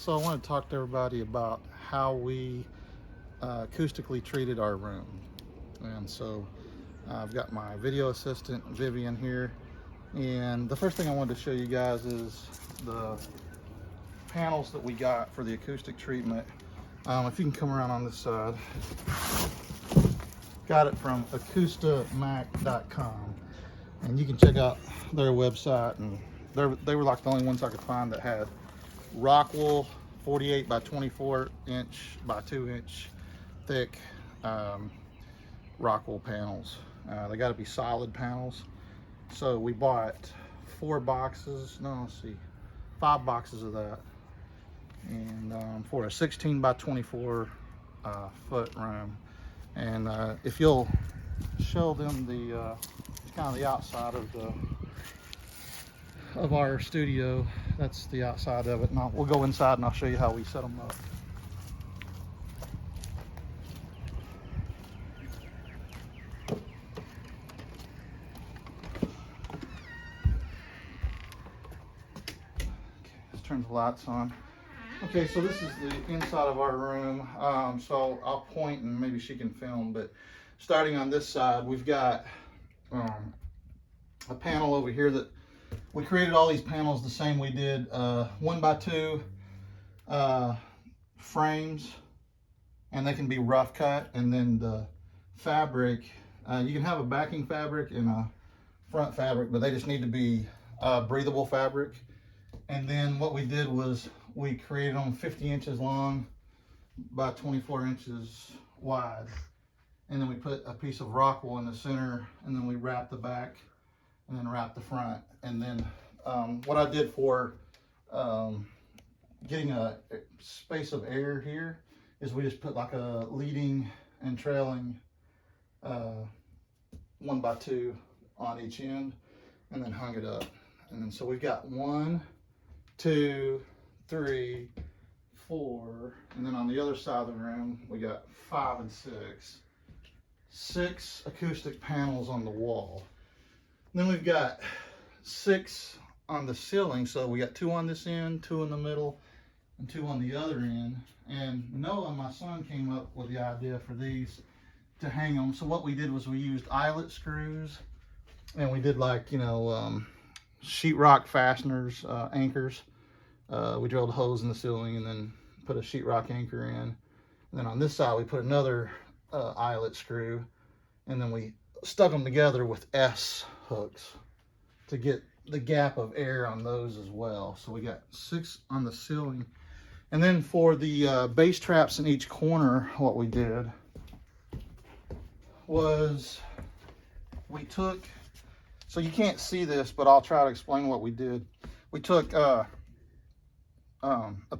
So I want to talk to everybody about how we acoustically treated our room. And so I've got my video assistant Vivian here, and the first thing I wanted to show you guys is the panels that we got for the acoustic treatment. If you can come around on this side, got it from acoustimac.com, and you can check out their website, and they were like the only ones I could find that had Rockwool 48 by 24 inch by 2 inch thick Rockwool panels. They got to be solid panels. So we bought 5 boxes of that, and for a 16 by 24 foot room. And if you'll show them the kind of the outside of our studio, that's the outside of it. And we'll go inside and I'll show you how we set them up. Let's turn the lights on. Okay, so this is the inside of our room. So I'll point and maybe she can film, but starting on this side, we've got a panel over here that we created all these panels the same. We did 1 by 2 frames, and they can be rough cut. And then the fabric, you can have a backing fabric and a front fabric, but they just need to be breathable fabric. And then what we did was we created them 50 inches long by 24 inches wide. And then we put a piece of Rockwool in the center, and then we wrapped the back and then wrapped the front. And then what I did for getting a space of air here is we just put like a leading and trailing 1 by 2 on each end, and then hung it up. And then so we've got 1, 2, 3, 4, and then on the other side of the room we got 5 and 6 acoustic panels on the wall. And then we've got 6 on the ceiling, so we got 2 on this end, 2 in the middle, and 2 on the other end. And Noah, my son, came up with the idea for these to hang them. So what we did was we used eyelet screws, and we did, like, you know, sheetrock fasteners, anchors. We drilled a hose in the ceiling and then put a sheetrock anchor in. And then on this side we put another eyelet screw, and then we stuck them together with S hooks to get the gap of air on those as well. So we got 6 on the ceiling. And then for the bass traps in each corner, what we did was we took, so you can't see this, but I'll try to explain what we did. We took a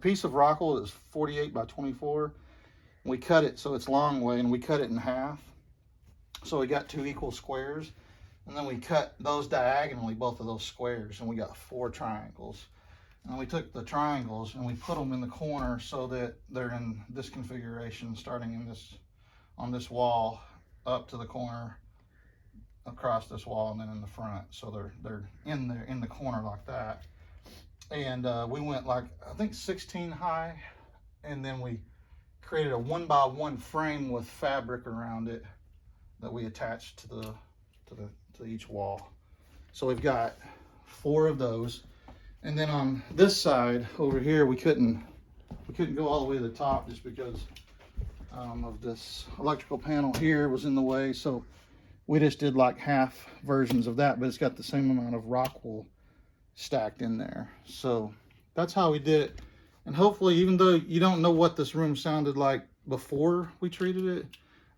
piece of Rockwool that was 48 by 24. And we cut it so it's long way, and we cut it in half. So we got 2 equal squares, and then we cut those diagonally, both of those squares, and we got 4 triangles. And we took the triangles and we put them in the corner so that they're in this configuration, starting in this, on this wall, up to the corner, across this wall, and then in the front. So they're in there in the corner like that. And we went, like, I think 16 high, and then we created a 1 by 1 frame with fabric around it that we attached to each wall. So we've got 4 of those. And then on this side over here, we couldn't go all the way to the top just because of this electrical panel here was in the way. So we just did like half versions of that, but it's got the same amount of Rockwool stacked in there. So that's how we did it. And hopefully, even though you don't know what this room sounded like before we treated it,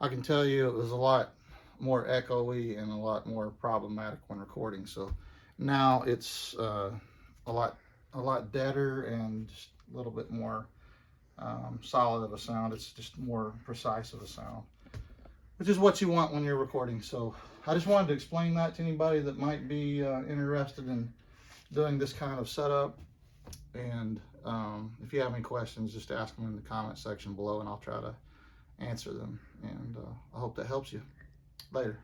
I can tell you it was a lot more echoey and a lot more problematic when recording. So now it's a lot deader and just a little bit more solid of a sound. It's just more precise of a sound, which is what you want when you're recording. So I just wanted to explain that to anybody that might be interested in doing this kind of setup. And if you have any questions, just ask them in the comment section below, and I'll try to answer them. And I hope that helps you. Later.